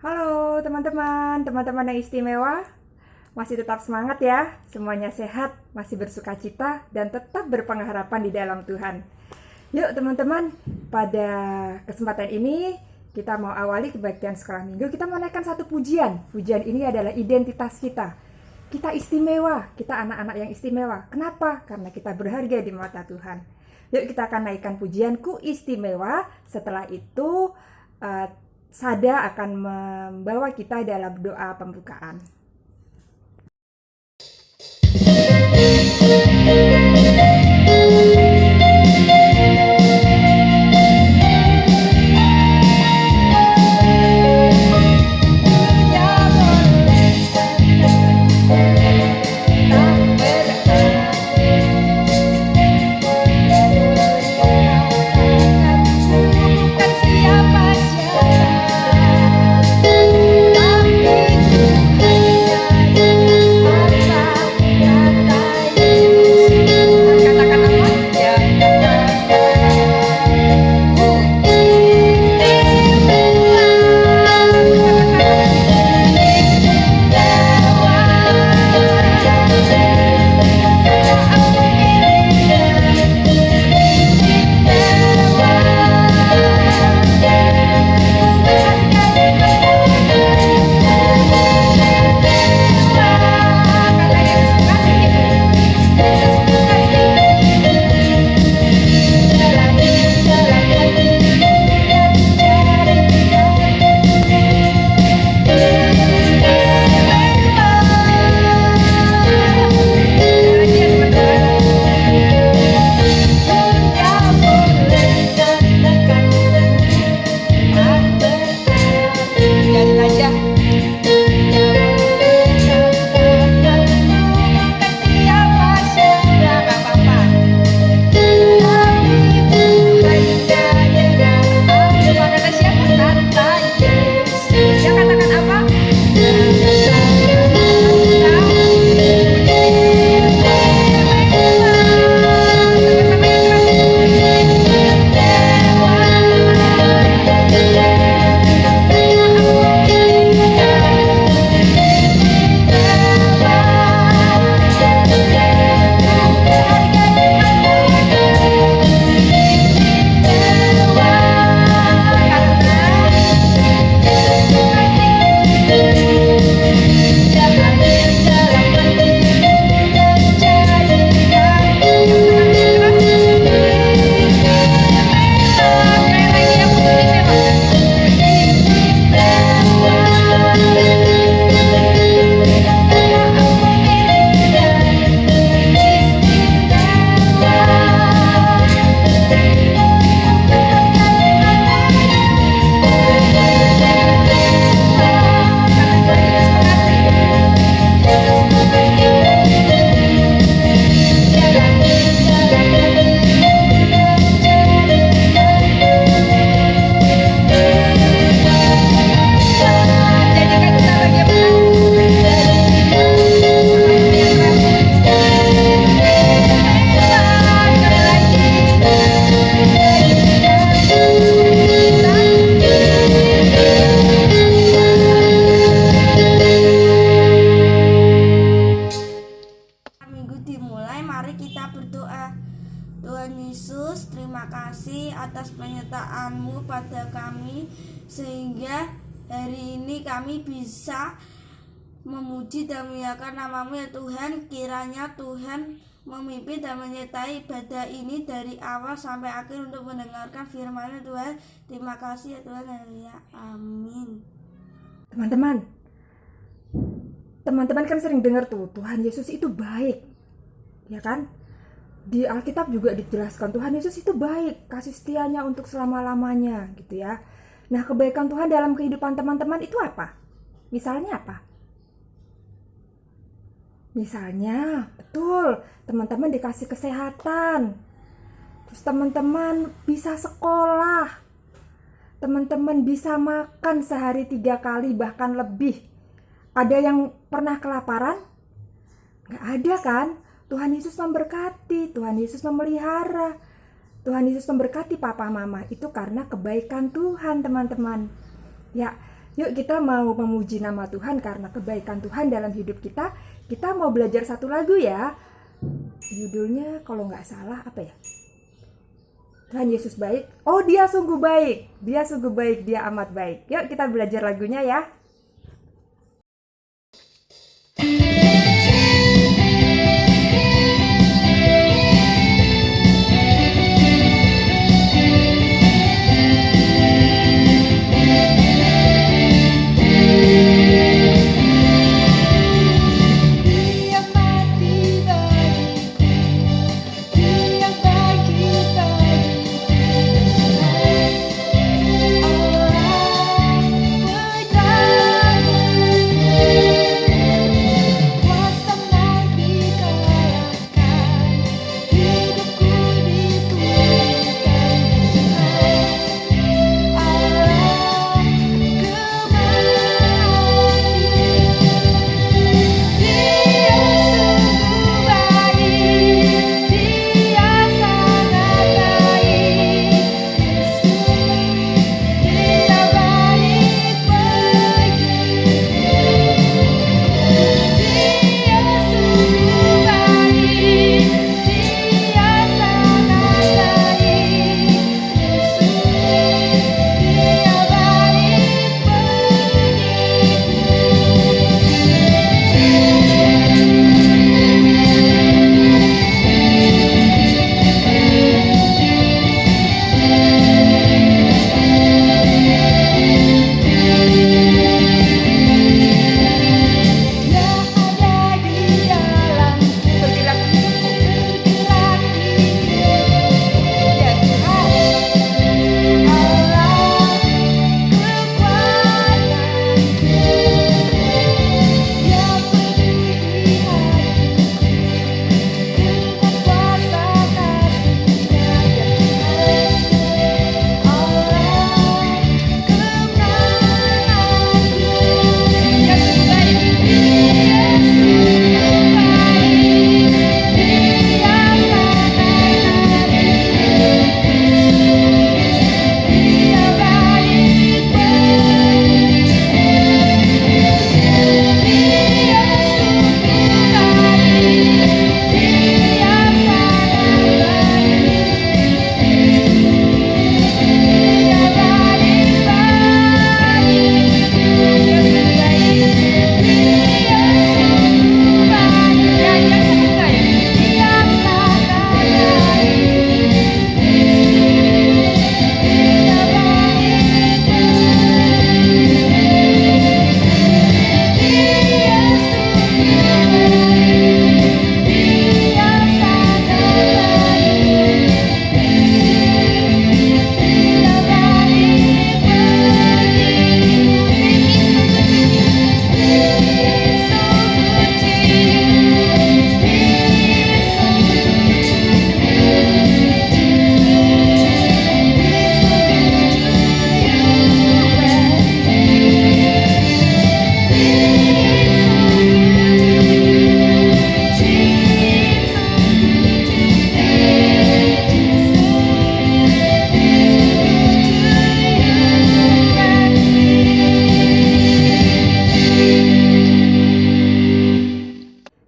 Halo teman-teman yang istimewa. Masih tetap semangat ya, semuanya sehat, masih bersuka cita, dan tetap berpengharapan di dalam Tuhan. Yuk teman-teman, pada kesempatan ini kita mau awali kebaktian sekolah minggu. Kita mau naikkan satu pujian. Pujian ini adalah identitas kita. Kita istimewa, kita anak-anak yang istimewa. Kenapa? Karena kita berharga di mata Tuhan. Yuk kita akan naikkan pujianku istimewa. Setelah itu Sada akan membawa kita dalam doa pembukaan. Atas penyertaan-Mu pada kami, sehingga hari ini kami bisa memuji dan memuliakan nama-Mu ya Tuhan. Kiranya Tuhan memimpin dan menyertai ibadah ini dari awal sampai akhir untuk mendengarkan firman-Mu Tuhan. Terima kasih ya Tuhan. Haleluya. Amin. Teman-teman kan sering dengar tuh, Tuhan Yesus itu baik, ya kan? Di Alkitab juga dijelaskan Tuhan Yesus itu baik, kasih setianya untuk selama-lamanya gitu ya. Nah, kebaikan Tuhan dalam kehidupan teman-teman itu apa? Misalnya apa? Misalnya, betul, teman-teman dikasih kesehatan. Terus teman-teman bisa sekolah. Teman-teman bisa makan sehari 3 kali bahkan lebih. Ada yang pernah kelaparan? Nggak ada kan? Tuhan Yesus memberkati, Tuhan Yesus memelihara, Tuhan Yesus memberkati papa mama. Itu karena kebaikan Tuhan, teman-teman. Ya, Yuk kita mau memuji nama Tuhan karena kebaikan Tuhan dalam hidup kita. Kita mau belajar satu lagu ya. Judulnya kalau nggak salah apa ya? Tuhan Yesus baik. Oh, dia sungguh baik. Dia sungguh baik, dia amat baik. Yuk kita belajar lagunya ya.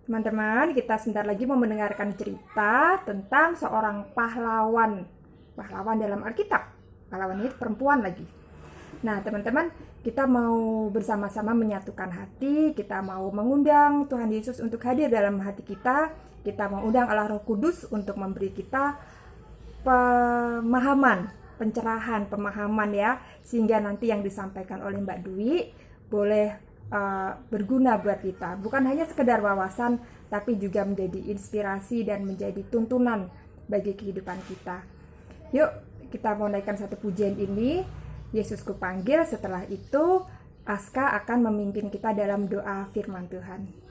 Teman-teman, kita sebentar lagi mau mendengarkan cerita tentang seorang pahlawan. Pahlawan dalam Alkitab. Pahlawan itu perempuan lagi. Nah, teman-teman, kita mau bersama-sama menyatukan hati. Kita mau mengundang Tuhan Yesus untuk hadir dalam hati kita. Kita mau undang Allah Roh Kudus untuk memberi kita pemahaman, pencerahan, pemahaman ya. Sehingga nanti yang disampaikan oleh Mbak Dwi boleh berguna buat kita, bukan hanya sekedar wawasan, tapi juga menjadi inspirasi dan menjadi tuntunan bagi kehidupan kita. Yuk, kita mau naikkan satu pujian ini, Yesus Kupanggil. Setelah itu, Aska akan memimpin kita dalam doa firman Tuhan.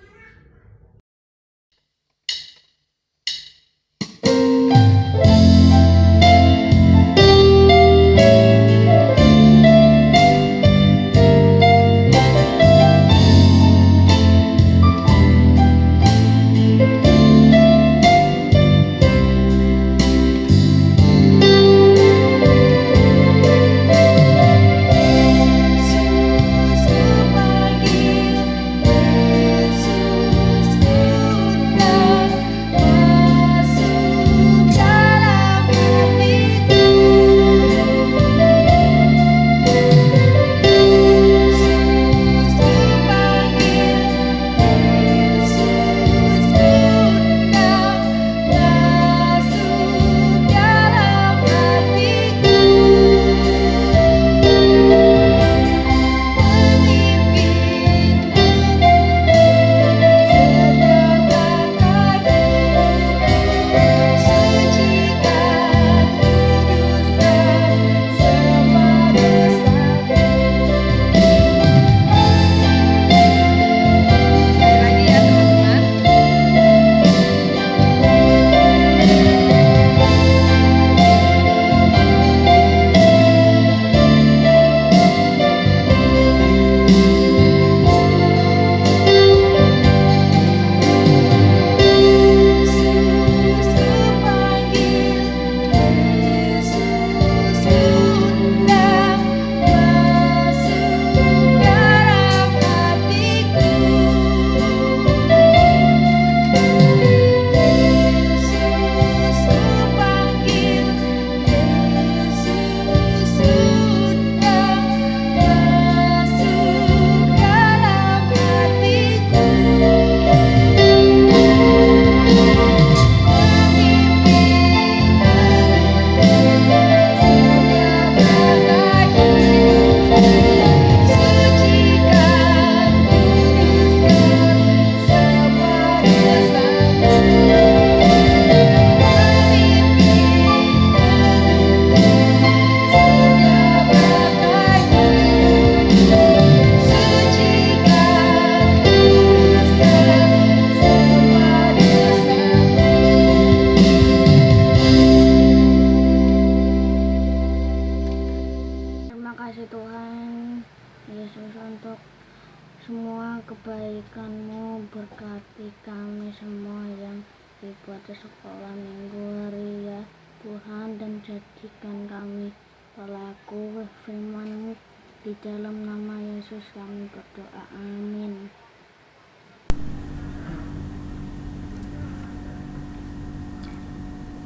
untuk semua kebaikan-Mu. Berkati kami semua yang ibadah sekolah minggu hari ya Tuhan, dan jadikan kami pelaku firman-Mu. Di dalam nama Yesus kami berdoa, amin.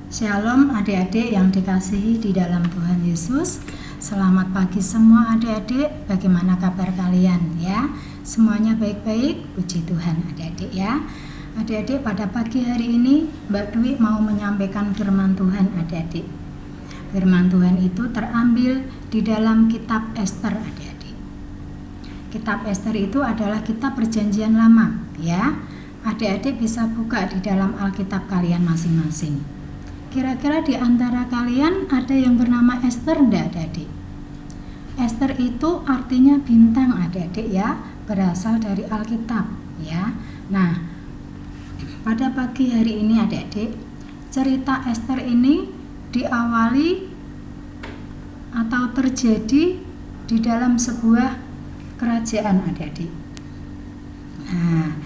Shalom adik-adik yang dikasihi di dalam Tuhan Yesus. Selamat pagi semua adik-adik. Bagaimana kabar kalian ya? Semuanya baik-baik, puji Tuhan adik-adik ya. Adik-adik, pada pagi hari ini Mbak Dwi mau menyampaikan firman Tuhan adik-adik. Firman Tuhan itu terambil di dalam kitab Ester adik-adik. Kitab Ester itu adalah kitab perjanjian lama ya. Adik-adik bisa buka di dalam Alkitab kalian masing-masing. Kira-kira di antara kalian ada yang bernama Ester enggak adik-adik? Ester itu artinya bintang adik-adik ya, berasal dari Alkitab ya. Nah, pada pagi hari ini adik-adik, cerita Ester ini diawali atau terjadi di dalam sebuah kerajaan adik-adik. Nah,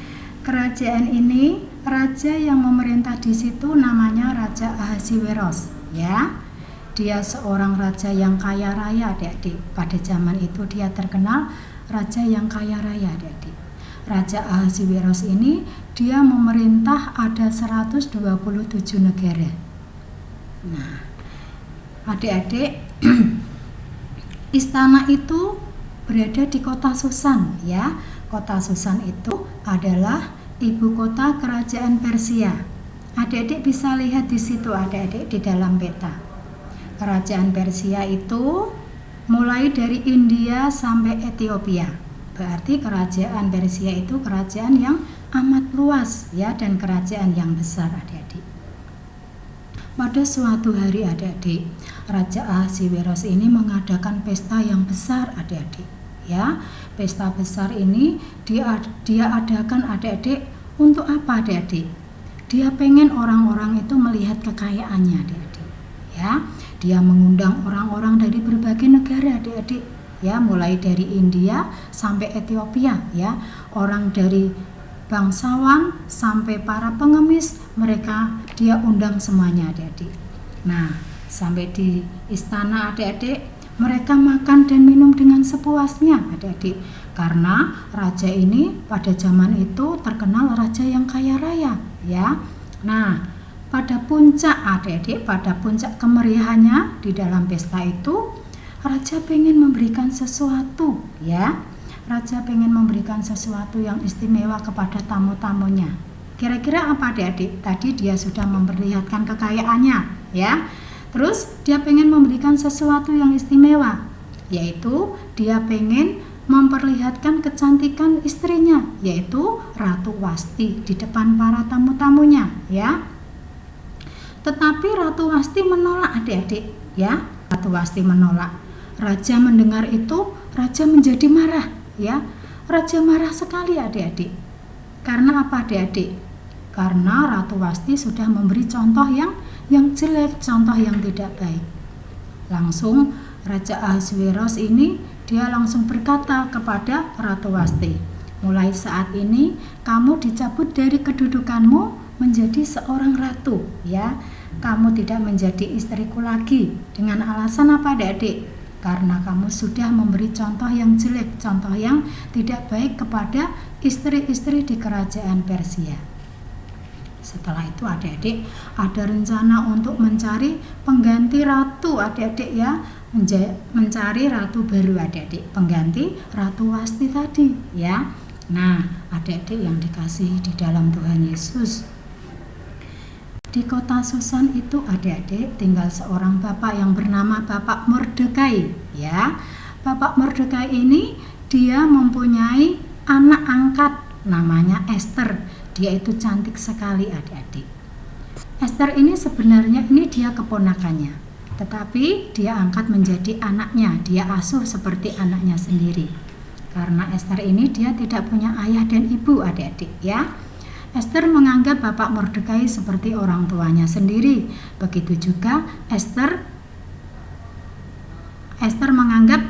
kerajaan ini raja yang memerintah di situ namanya Raja Ahasiweros ya. Dia seorang raja yang kaya raya adik-adik. Pada zaman itu dia terkenal raja yang kaya raya adik-adik. Raja Ahasiweros ini dia memerintah ada 127 negara. Nah, adik-adik, istana itu berada di kota Susan ya. Kota Susan itu adalah ibu kota kerajaan Persia. Adik-adik bisa lihat di situ adik-adik di dalam peta. Kerajaan Persia itu mulai dari India sampai Ethiopia. Berarti kerajaan Persia itu kerajaan yang amat luas ya, dan kerajaan yang besar adik-adik. Pada suatu hari adik-adik, Raja Ahasiweros ini mengadakan pesta yang besar adik-adik ya. Pesta besar ini dia adakan adik-adik untuk apa adik-adik? Dia pengen orang-orang itu melihat kekayaannya adik-adik ya. Dia mengundang orang-orang dari berbagai negara adik-adik ya, mulai dari India sampai Ethiopia ya. Orang dari bangsawan sampai para pengemis, mereka dia undang semuanya adik-adik. Nah, sampai di istana adik-adik, mereka makan dan minum dengan sepuasnya adik-adik. Karena raja ini pada zaman itu terkenal raja yang kaya raya ya. Nah, pada puncak adik-adik, pada puncak kemeriahannya di dalam pesta itu, raja pengen memberikan sesuatu ya. Raja pengen memberikan sesuatu yang istimewa kepada tamu-tamunya. Kira-kira apa adik-adik? Tadi dia sudah memperlihatkan kekayaannya ya. Terus dia pengen memberikan sesuatu yang istimewa, yaitu dia pengen memperlihatkan kecantikan istrinya, yaitu Ratu Wasti di depan para tamu-tamunya ya. Tetapi Ratu Wasti menolak adik-adik ya. Ratu Wasti menolak. Raja mendengar itu, raja menjadi marah ya. Raja marah sekali adik-adik. Karena apa adik-adik? Karena Ratu Wasti sudah memberi contoh yang jelek, contoh yang tidak baik. Langsung Raja Ahasiweros ini dia langsung berkata kepada Ratu Wasti, mulai saat ini kamu dicabut dari kedudukanmu menjadi seorang ratu ya. Kamu tidak menjadi istriku lagi. Dengan alasan apa adik-adik? Karena kamu sudah memberi contoh yang jelek, contoh yang tidak baik kepada istri-istri di kerajaan Persia. Setelah itu adik-adik ada rencana untuk mencari pengganti ratu adik-adik ya, mencari ratu baru adik-adik, pengganti Ratu Wasti tadi ya. Nah, adik-adik yang dikasihi di dalam Tuhan Yesus, di kota Susan itu adik-adik tinggal seorang bapak yang bernama Bapak Mordekai ya. Bapak Mordekai ini dia mempunyai anak angkat namanya Ester. Dia itu cantik sekali adik-adik. Ester ini sebenarnya ini dia keponakannya, tetapi dia angkat menjadi anaknya, dia asuh seperti anaknya sendiri. Karena Ester ini dia tidak punya ayah dan ibu adik-adik ya. Ester menganggap Bapak Mordekai seperti orang tuanya sendiri. Begitu juga Ester menganggap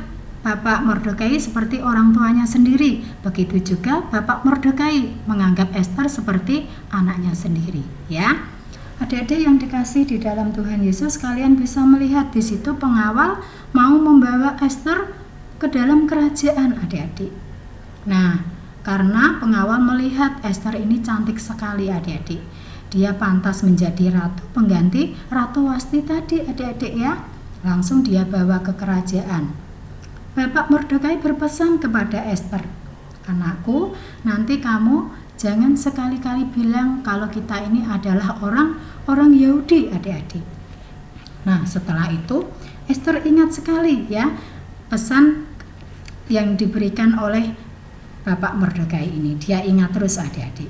Bapak Mordekai seperti orang tuanya sendiri. Begitu juga Bapak Mordekai menganggap Ester seperti anaknya sendiri, ya. Adik-adik yang dikasih di dalam Tuhan Yesus, kalian bisa melihat di situ pengawal mau membawa Ester ke dalam kerajaan, adik-adik. Nah, karena pengawal melihat Ester ini cantik sekali, adik-adik. Dia pantas menjadi ratu pengganti Ratu Wasti tadi, adik-adik ya. Langsung dia bawa ke kerajaan. Bapak Mordekai berpesan kepada Ester, "Anakku, nanti kamu jangan sekali-kali bilang kalau kita ini adalah orang Yahudi, adik-adik." Nah, setelah itu Ester ingat sekali ya pesan yang diberikan oleh Bapak Mordekai ini. Dia ingat terus, adik-adik.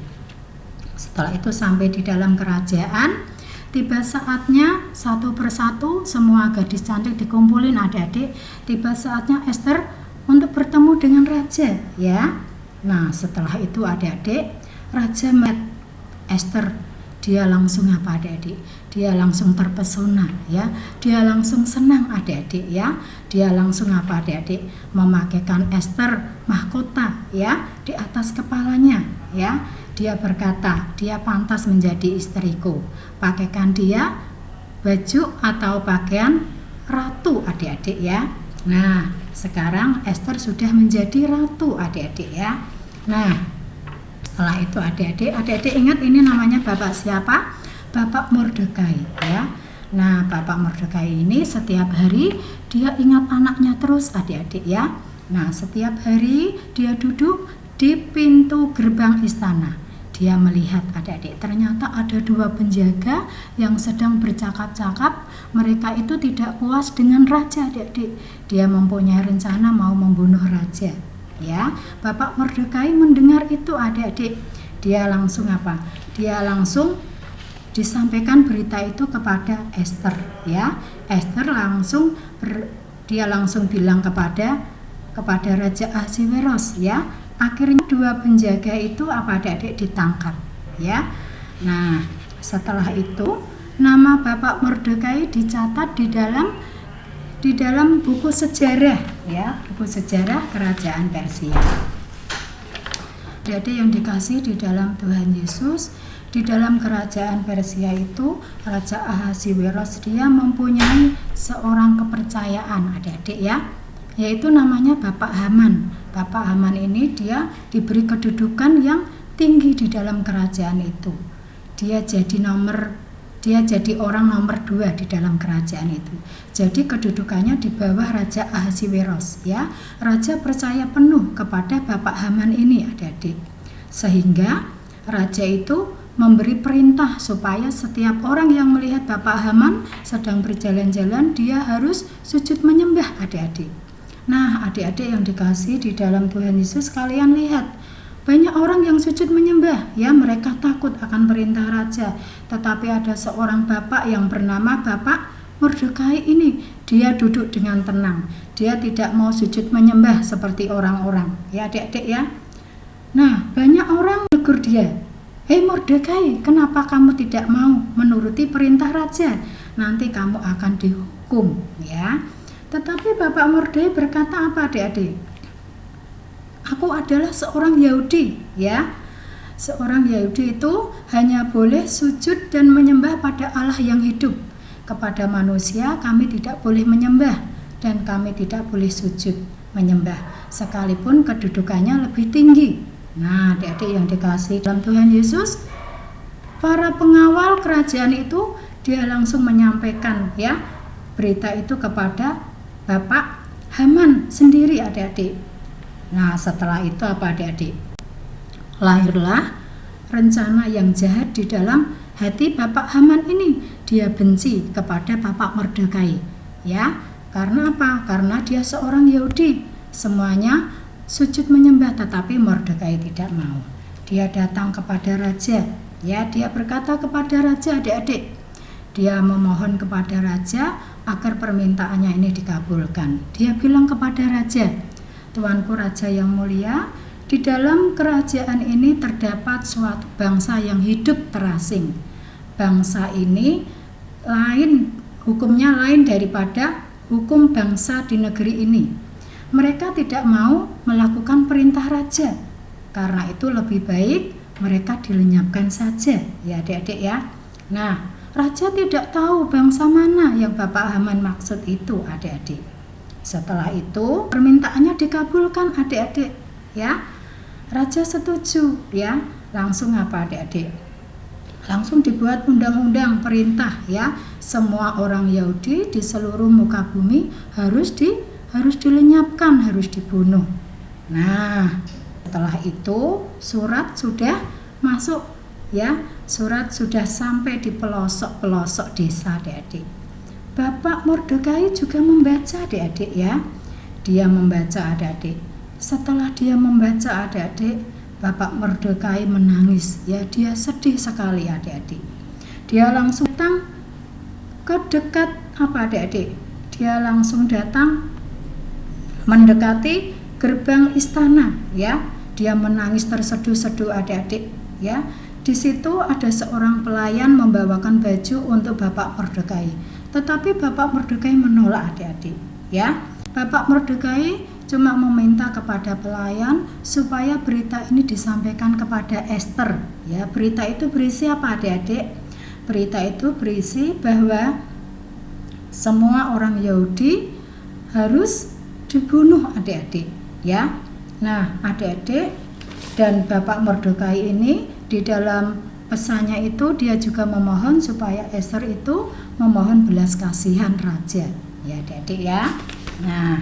Setelah itu sampai di dalam kerajaan, tiba saatnya satu persatu semua gadis cantik dikumpulin, adik-adik. Tiba saatnya Ester untuk bertemu dengan raja, ya. Nah, setelah itu adik-adik, raja melihat Ester, dia langsung apa, adik-adik? Dia langsung terpesona, ya. Dia langsung senang, adik-adik, ya. Dia langsung apa, adik-adik? Memakaikan Ester mahkota, ya, di atas kepalanya, ya. Dia berkata, "Dia pantas menjadi istriku. Pakaikan dia baju atau pakaian ratu," adik-adik ya. Nah, sekarang Ester sudah menjadi ratu, adik-adik ya. Nah, setelah itu adik-adik ingat ini namanya Bapak siapa? Bapak Mordekai ya. Nah, Bapak Mordekai ini setiap hari dia ingat anaknya terus, adik-adik ya. Nah, setiap hari dia duduk di pintu gerbang istana. Dia melihat, adik-adik, ternyata ada dua penjaga yang sedang bercakap-cakap. Mereka itu tidak puas dengan raja, adik-adik. Dia mempunyai rencana mau membunuh raja. Ya, Bapak Mordekai mendengar itu, adik-adik. Dia langsung apa? Dia langsung disampaikan berita itu kepada Ester. Ya, Ester langsung dia langsung bilang kepada Raja Ahasiweros, ya. Akhirnya dua penjaga itu apa, adik-adik, ditangkap, ya. Nah, setelah itu nama Bapak Mordekai dicatat di dalam buku sejarah, ya, buku sejarah kerajaan Persia. Adik-adik yang dikasih di dalam Tuhan Yesus, di dalam kerajaan Persia itu Raja Ahasiweros dia mempunyai seorang kepercayaan, adik-adik ya, yaitu namanya Bapak Haman. Bapak Haman ini dia diberi kedudukan yang tinggi di dalam kerajaan itu. Dia jadi orang nomor 2 di dalam kerajaan itu. Jadi kedudukannya di bawah Raja Ahasiweros, ya. Raja percaya penuh kepada Bapak Haman ini, adik-adik. Sehingga raja itu memberi perintah supaya setiap orang yang melihat Bapak Haman sedang berjalan-jalan dia harus sujud menyembah, adik-adik. Nah, adik-adik yang dikasih di dalam Tuhan Yesus, kalian lihat banyak orang yang sujud menyembah, ya, mereka takut akan perintah raja. Tetapi ada seorang bapak yang bernama Bapak Mordekai ini, dia duduk dengan tenang. Dia tidak mau sujud menyembah seperti orang-orang, ya adik-adik ya. Nah, banyak orang menegur dia, "Hei Mordekai, kenapa kamu tidak mau menuruti perintah raja? Nanti kamu akan dihukum," ya. Tetapi Bapak Mordekai berkata apa, adik-adik? "Aku adalah seorang Yahudi, ya. Seorang Yahudi itu hanya boleh sujud dan menyembah pada Allah yang hidup. Kepada manusia kami tidak boleh menyembah dan kami tidak boleh sujud menyembah, sekalipun kedudukannya lebih tinggi." Nah, adik-adik yang dikasih dalam Tuhan Yesus, para pengawal kerajaan itu dia langsung menyampaikan, ya, berita itu kepada Bapak Haman sendiri, adik-adik. Nah, setelah itu apa, adik-adik? Lahirlah rencana yang jahat di dalam hati Bapak Haman ini. Dia benci kepada Bapak Mordekai, ya. Karena apa? Karena dia seorang Yahudi. Semuanya sujud menyembah, tetapi Mordekai tidak mau. Dia datang kepada raja, ya. Dia berkata kepada raja, adik-adik. Dia memohon kepada raja agar permintaannya ini dikabulkan. Dia bilang kepada raja, "Tuanku raja yang mulia, di dalam kerajaan ini terdapat suatu bangsa yang hidup terasing. Bangsa ini hukumnya lain daripada hukum bangsa di negeri ini. mereka tidak mau melakukan perintah raja. Karena itu lebih baik mereka dilenyapkan saja, ya adik-adik ya. Nah, raja tidak tahu bangsa mana yang Bapak Haman maksud itu, adik-adik. Setelah itu permintaannya dikabulkan, adik-adik ya. Raja setuju ya. Langsung apa, adik-adik? Langsung dibuat undang-undang perintah ya. Semua orang Yahudi di seluruh muka bumi harus dilenyapkan, harus dibunuh. Nah, setelah itu surat sudah masuk ya. Surat sudah sampai di pelosok-pelosok desa, adik-adik. Bapak Mordekai juga membaca, adik-adik ya. Dia membaca, adik-adik. Setelah dia membaca, adik-adik, Bapak Mordekai menangis ya. Dia sedih sekali, adik-adik. Dia langsung datang ke dekat apa, adik-adik? Dia langsung datang mendekati gerbang istana ya. Dia menangis terseduh-seduh, adik-adik ya. Di situ ada seorang pelayan membawakan baju untuk Bapak Mordekai. Tetapi Bapak Mordekai menolak, adik-adik ya. Bapak Mordekai cuma meminta kepada pelayan supaya berita ini disampaikan kepada Ester ya. Berita itu berisi apa, adik-adik? Berita itu berisi bahwa semua orang Yahudi harus dibunuh, adik-adik ya. Nah, adik-adik, dan Bapak Mordekai ini di dalam pesannya itu dia juga memohon supaya Ester itu memohon belas kasihan raja ya, adik-adik ya. Nah,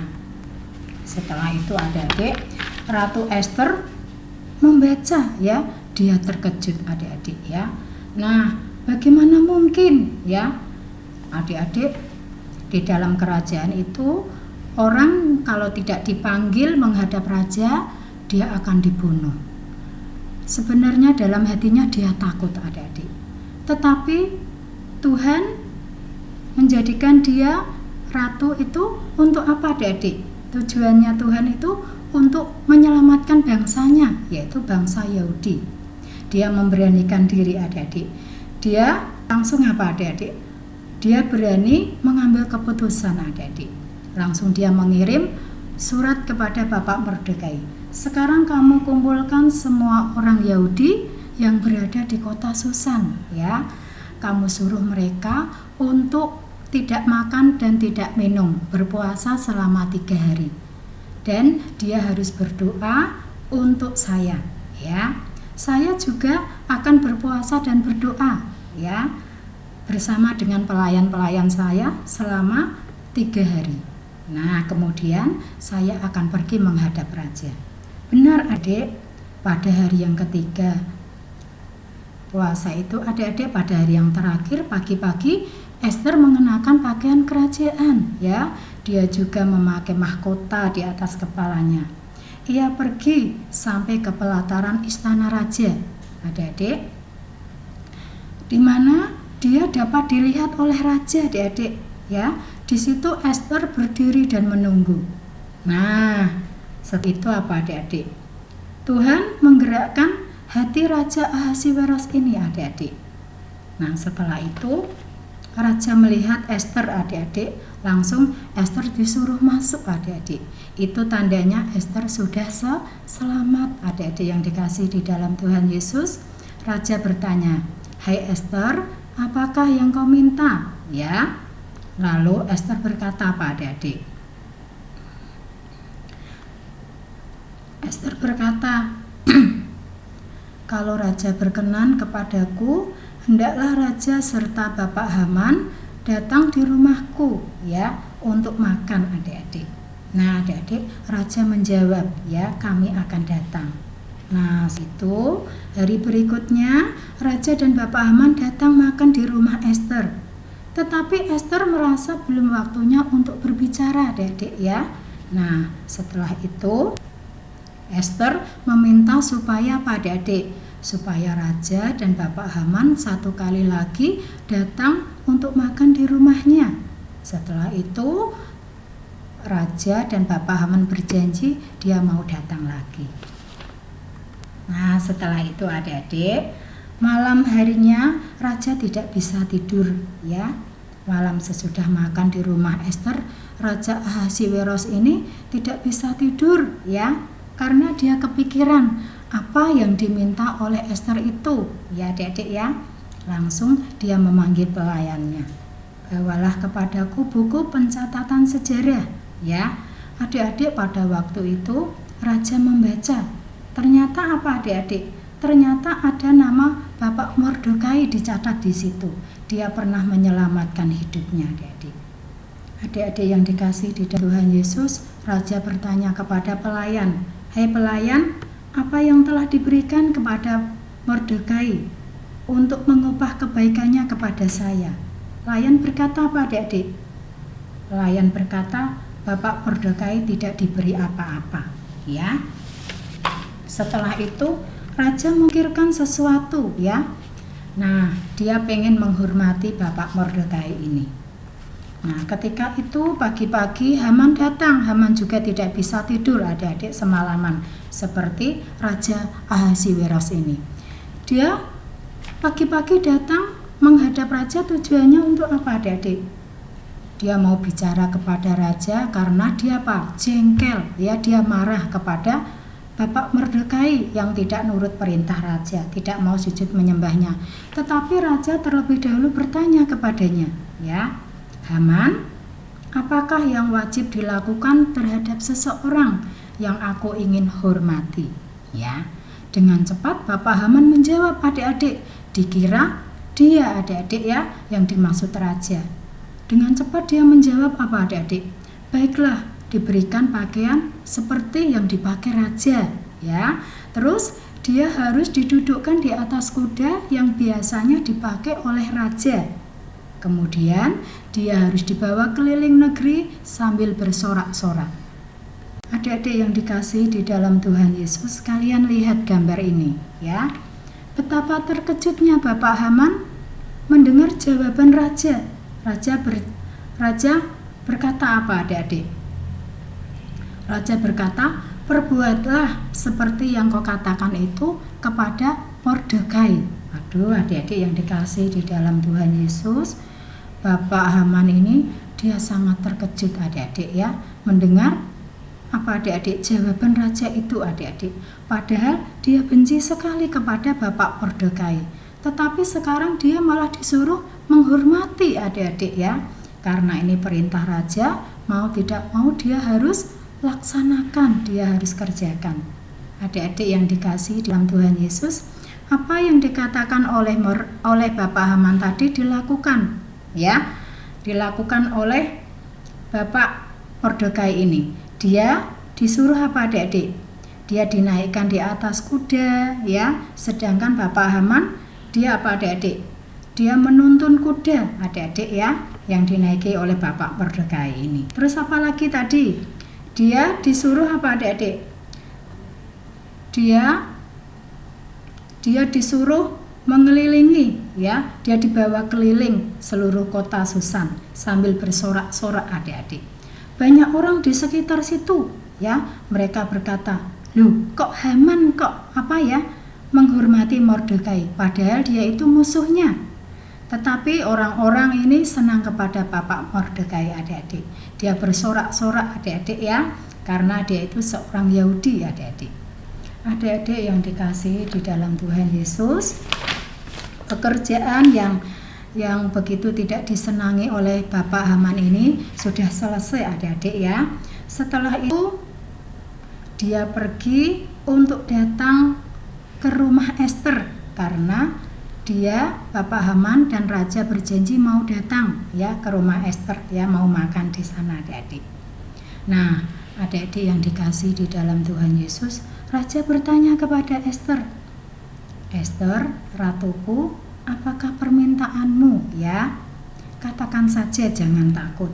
setelah itu adik-adik, Ratu Ester membaca ya. Dia terkejut, adik-adik ya. Nah, bagaimana mungkin ya, adik-adik, di dalam kerajaan itu orang kalau tidak dipanggil menghadap raja, dia akan dibunuh. Sebenarnya dalam hatinya dia takut, adik-adik. Tetapi Tuhan menjadikan dia ratu itu untuk apa, adik-adik? Tujuannya Tuhan itu untuk menyelamatkan bangsanya, yaitu bangsa Yahudi. Dia memberanikan diri, adik-adik. Dia langsung apa, adik-adik? Dia berani mengambil keputusan, adik-adik. Langsung dia mengirim surat kepada Bapak Mordekai. Sekarang kamu kumpulkan semua orang Yahudi yang berada di kota Susan ya. Kamu suruh mereka untuk tidak makan dan tidak minum, berpuasa selama 3 hari. Dan dia harus berdoa untuk saya ya. Saya juga akan berpuasa dan berdoa ya, bersama dengan pelayan-pelayan saya selama 3 hari. Nah, kemudian saya akan pergi menghadap raja. Benar, adik, pada hari yang ketiga puasa itu, adik-adik, pada hari yang terakhir pagi-pagi Ester mengenakan pakaian kerajaan ya. Dia juga memakai mahkota di atas kepalanya. Ia pergi sampai ke pelataran istana raja, adik-adik, di mana dia dapat dilihat oleh raja, adik-adik ya. Di situ Ester berdiri dan menunggu. Nah, setelah itu apa, adik-adik? Tuhan menggerakkan hati Raja Ahasiweros ini, adik-adik. Nah, setelah itu raja melihat Ester, adik-adik, langsung Ester disuruh masuk, adik-adik. Itu tandanya Ester sudah selamat, adik-adik yang dikasih di dalam Tuhan Yesus. Raja bertanya, "Hai Ester, apakah yang kau minta?" Ya. Lalu Ester berkata apa, adik-adik? Ester berkata, "Kalau raja berkenan kepadaku, hendaklah raja serta Bapak Haman datang di rumahku ya untuk makan, adik-adik." Nah, adik-adik, raja menjawab, "Ya, kami akan datang." Nah, itu hari berikutnya raja dan Bapak Haman datang makan di rumah Ester. Tetapi Ester merasa belum waktunya untuk berbicara, adik-adik ya. Nah, setelah itu Ester meminta supaya apa, adik-adik? Supaya raja dan Bapak Haman satu kali lagi datang untuk makan di rumahnya. Setelah itu raja dan Bapak Haman berjanji dia mau datang lagi. Nah, setelah itu adik-adik, malam harinya raja tidak bisa tidur ya. Malam sesudah makan di rumah Ester, Raja Ahasiweros ini tidak bisa tidur ya, karena dia kepikiran apa yang diminta oleh Ester itu. Ya adik-adik ya, langsung dia memanggil pelayannya. Bawalah kepadaku buku pencatatan sejarah ya. Adik-adik, pada waktu itu raja membaca. Ternyata apa adik-adik? Ternyata ada nama Bapak Mordekai dicatat di situ. Dia pernah menyelamatkan hidupnya adik-adik. Adik-adik yang dikasih di dalam Tuhan Yesus, raja bertanya kepada pelayan, "Hai pelayan, apa yang telah diberikan kepada Mordekai untuk mengupah kebaikannya kepada saya?" Pelayan berkata apa adik-adik? Pelayan berkata, Bapak Mordekai tidak diberi apa-apa ya. Setelah itu raja memikirkan sesuatu ya. Nah, dia pengen menghormati Bapak Mordekai ini. Nah, ketika itu pagi-pagi Haman datang. Haman juga tidak bisa tidur adik-adik semalaman seperti Raja Ahasiweros ini. Dia pagi-pagi datang menghadap raja, tujuannya untuk apa adik-adik? Dia mau bicara kepada raja karena dia apa? Jengkel ya, dia marah kepada Bapak Mordekai yang tidak nurut perintah raja, tidak mau sujud menyembahnya. Tetapi raja terlebih dahulu bertanya kepadanya, ya, Haman, apakah yang wajib dilakukan terhadap seseorang yang aku ingin hormati? Ya, dengan cepat Bapak Haman menjawab adik-adik, dikira dia adik-adik ya yang dimaksud raja. Dengan cepat dia menjawab apa adik-adik? Baiklah, diberikan pakaian seperti yang dipakai raja ya. Terus dia harus didudukkan di atas kuda yang biasanya dipakai oleh raja. Kemudian dia harus dibawa keliling negeri sambil bersorak-sorak. Adik-adik yang dikasih di dalam Tuhan Yesus, kalian lihat gambar ini ya. Betapa terkejutnya Bapak Haman mendengar jawaban raja. Raja berkata apa adik-adik? Raja berkata, perbuatlah seperti yang kau katakan itu kepada Mordekai. Aduh adik-adik yang dikasih di dalam Tuhan Yesus, Bapak Haman ini dia sangat terkejut adik-adik ya, mendengar apa adik-adik jawaban raja itu adik-adik. Padahal dia benci sekali kepada Bapak Mordekai. Tetapi sekarang dia malah disuruh menghormati adik-adik ya. Karena ini perintah raja, mau tidak mau dia harus laksanakan, dia harus kerjakan. Adik-adik yang dikasih dalam Tuhan Yesus, apa yang dikatakan oleh Bapak Haman tadi dilakukan ya. Dilakukan oleh Bapak Mordekai ini. Dia disuruh apa adik-adik? Dia dinaikkan di atas kuda ya. Sedangkan Bapak Haman dia apa adik-adik? Dia menuntun kuda adik-adik ya, yang dinaiki oleh Bapak Mordekai ini. Terus apa lagi tadi? Dia disuruh apa adik-adik? Dia disuruh mengelilingi ya. Dia dibawa keliling seluruh kota Susan sambil bersorak-sorak adik-adik. Banyak orang di sekitar situ ya, mereka berkata, "Loh, kok Haman kok apa ya menghormati Mordekai, padahal dia itu musuhnya." Tetapi orang-orang ini senang kepada Bapak Mordekai adik-adik. Dia bersorak-sorak adik-adik ya, karena dia itu seorang Yahudi adik-adik. Adik-adik yang dikasihi di dalam Tuhan Yesus, pekerjaan yang begitu tidak disenangi oleh Bapak Haman ini sudah selesai adik-adik ya. Setelah itu dia pergi untuk datang ke rumah Ester karena dia Bapak Haman dan raja berjanji mau datang ya ke rumah Ester ya, mau makan di sana adik-adik. Nah, adik-adik yang dikasih di dalam Tuhan Yesus, raja bertanya kepada Ester, "Ester, ratuku, apakah permintaanmu ya? Katakan saja, jangan takut."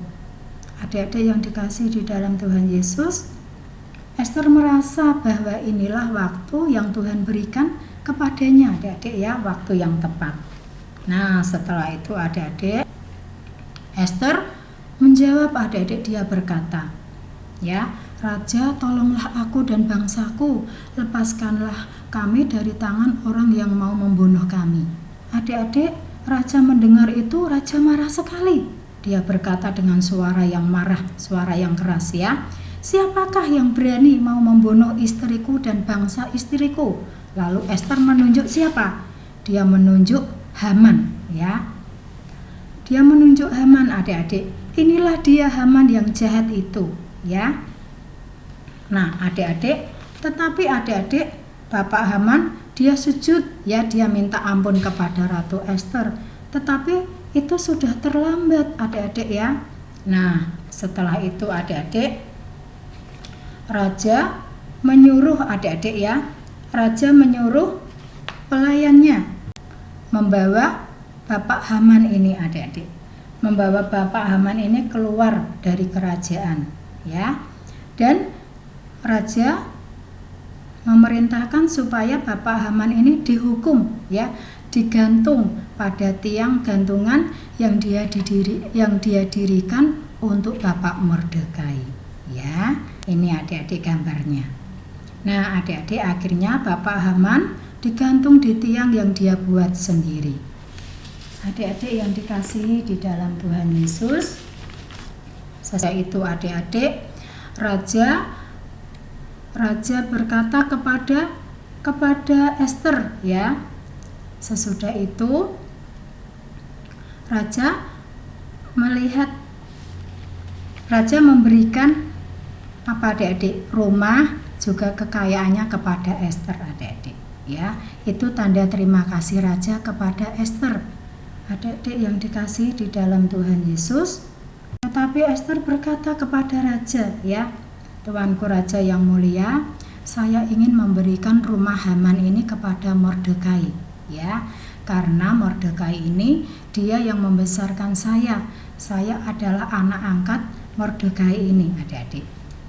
Adik-adik yang dikasih di dalam Tuhan Yesus, Ester merasa bahwa inilah waktu yang Tuhan berikan kepadanya adik-adik ya, waktu yang tepat. Nah, setelah itu adik-adik, Ester menjawab adik-adik, dia berkata, ya, "Raja, tolonglah aku dan bangsaku, lepaskanlah kami dari tangan orang yang mau membunuh kami." Adik-adik, raja mendengar itu, raja marah sekali. Dia berkata dengan suara yang marah, suara yang keras ya. Siapakah yang berani mau membunuh istriku dan bangsa istriku? Lalu Ester menunjuk siapa? Dia menunjuk Haman ya. Dia menunjuk Haman, adik-adik. Inilah dia Haman yang jahat itu ya. Nah adik-adik, tetapi adik-adik, Bapak Haman dia sujud ya, dia minta ampun kepada Ratu Ester. Tetapi itu sudah terlambat adik-adik ya. Nah setelah itu adik-adik, Raja menyuruh adik-adik ya, Raja menyuruh pelayannya membawa Bapak Haman ini adik-adik, membawa Bapak Haman ini keluar dari kerajaan ya. Dan Raja memerintahkan supaya Bapak Haman ini dihukum ya, digantung pada tiang gantungan yang dia dirikan untuk Bapak Mordekai ya. Ini adik-adik gambarnya. Nah adik-adik, akhirnya Bapak Haman digantung di tiang yang dia buat sendiri. Adik-adik yang dikasihi di dalam Tuhan Yesus, sesudah itu adik-adik, Raja berkata kepada Ester ya. Sesudah itu Raja memberikan apa adik-adik, rumah juga kekayaannya kepada Ester adik-adik ya. Itu tanda terima kasih Raja kepada Ester. Adik-adik yang dikasihi di dalam Tuhan Yesus, tetapi Ester berkata kepada Raja ya, Tuanku Raja yang mulia, saya ingin memberikan rumah Haman ini kepada Mordekai ya, karena Mordekai ini dia yang membesarkan saya adalah anak angkat Mordekai ini adik-adik.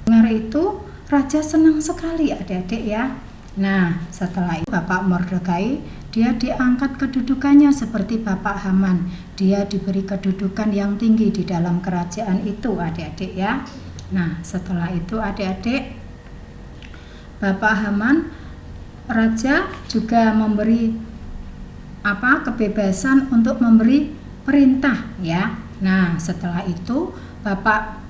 Dengar itu Raja senang sekali adik-adik ya. Nah setelah itu Bapak Mordekai dia diangkat kedudukannya seperti Bapak Haman, dia diberi kedudukan yang tinggi di dalam kerajaan itu adik-adik ya. Nah setelah itu adik-adik, Bapak Haman, Raja juga memberi kebebasan untuk memberi perintah ya. Nah setelah itu Bapak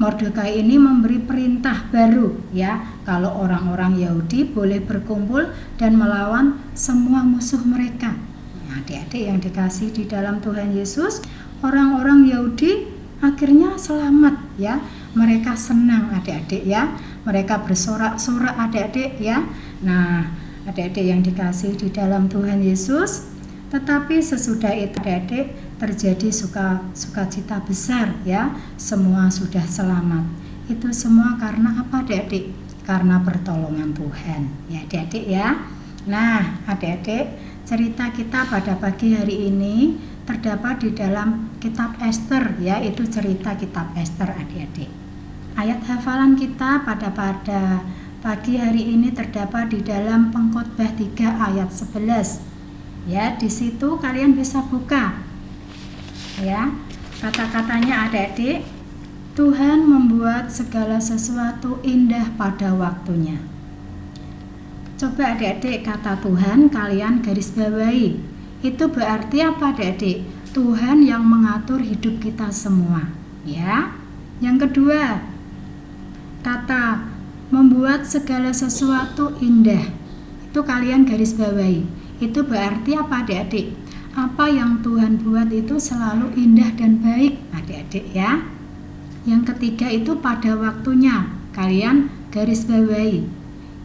Mordekai ini memberi perintah baru ya, kalau orang-orang Yahudi boleh berkumpul dan melawan semua musuh mereka. Nah, adik-adik yang dikasihi di dalam Tuhan Yesus, orang-orang Yahudi akhirnya selamat ya. Mereka senang adik-adik ya, mereka bersorak-sorak adik-adik ya. Nah adik-adik yang dikasihi di dalam Tuhan Yesus, tetapi sesudah itu adik-adik terjadi sukacita besar ya, semua sudah selamat. Itu semua karena apa adik-adik? Karena pertolongan Tuhan ya adik-adik ya. Nah adik-adik, cerita kita pada pagi hari ini terdapat di dalam kitab Ester ya, itu cerita kitab Ester adik-adik. Ayat hafalan kita pada pagi hari ini terdapat di dalam Pengkhotbah 3 ayat 11 ya. Di situ kalian bisa buka ya, kata-katanya adik-adik, Tuhan membuat segala sesuatu indah pada waktunya. Coba adik-adik, kata Tuhan kalian garis bawahi. Itu berarti apa adik-adik? Tuhan yang mengatur hidup kita semua ya. Yang kedua, kata membuat segala sesuatu indah, itu kalian garis bawahi. Itu berarti apa adik-adik? Apa yang Tuhan buat itu selalu indah dan baik adik-adik ya. Yang ketiga itu pada waktunya, kalian garis bawahi.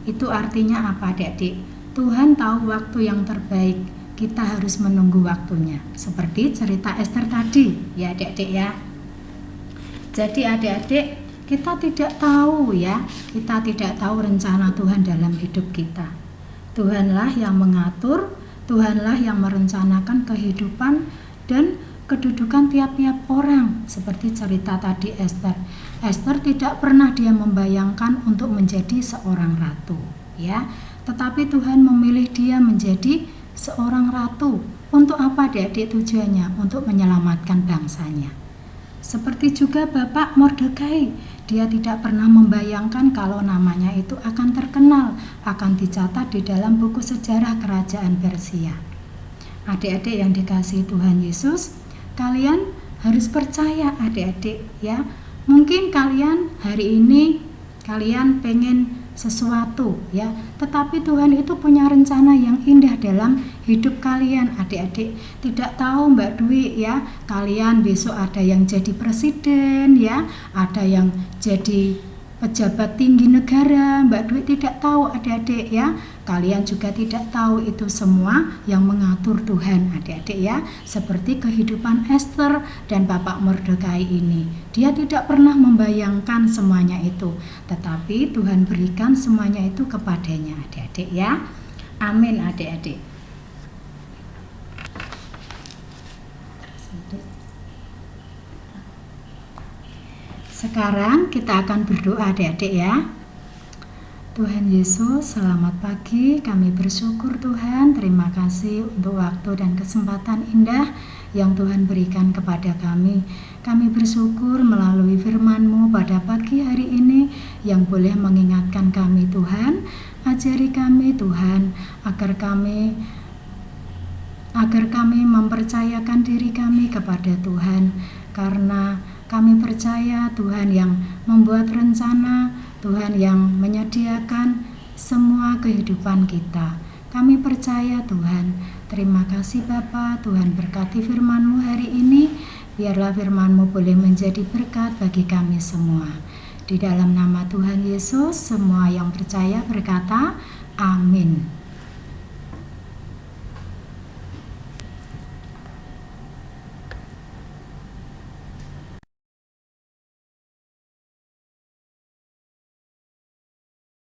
Itu artinya apa adik-adik? Tuhan tahu waktu yang terbaik, kita harus menunggu waktunya, seperti cerita Ester tadi ya adik-adik ya. Jadi adik-adik, kita tidak tahu ya, kita tidak tahu rencana Tuhan dalam hidup kita. Tuhanlah yang mengatur, Tuhanlah yang merencanakan kehidupan dan kedudukan tiap-tiap orang. Seperti cerita tadi Ester. Ester tidak pernah dia membayangkan untuk menjadi seorang ratu ya. Tetapi Tuhan memilih dia menjadi seorang ratu. Untuk apa adik-adik tujuannya? Untuk menyelamatkan bangsanya. Seperti juga Bapak Mordekai, dia tidak pernah membayangkan kalau namanya itu akan terkenal, akan dicatat di dalam buku sejarah kerajaan Persia. Adik-adik yang dikasihi Tuhan Yesus, kalian Harus percaya adik-adik ya. Mungkin kalian hari ini kalian pengen sesuatu ya, tetapi Tuhan itu punya rencana yang indah dalam hidup kalian adik-adik. Tidak tahu Mbak Dwi ya, kalian besok ada yang jadi presiden ya, ada yang jadi pejabat tinggi negara. Mbak Dwi tidak tahu adik-adik ya. Kalian juga tidak tahu, itu semua yang mengatur Tuhan adik-adik ya. Seperti kehidupan Esther dan Bapak Mordekai ini. Dia tidak pernah membayangkan semuanya itu, tetapi Tuhan berikan semuanya itu kepadanya adik-adik ya. Amin adik-adik. Sekarang kita akan berdoa adik-adik ya. Tuhan Yesus, selamat pagi. Kami bersyukur Tuhan, terima kasih untuk waktu dan kesempatan indah yang Tuhan berikan kepada kami. Kami bersyukur melalui firman-Mu pada pagi hari ini yang boleh mengingatkan kami Tuhan. Ajari kami Tuhan agar kami mempercayakan diri kami kepada Tuhan, karena kami percaya Tuhan yang membuat rencana, Tuhan yang menyediakan semua kehidupan kita. Kami percaya Tuhan. Terima kasih Bapa. Tuhan berkati firman-Mu hari ini. Biarlah firman-Mu boleh menjadi berkat bagi kami semua. Di dalam nama Tuhan Yesus, semua yang percaya berkata, amin.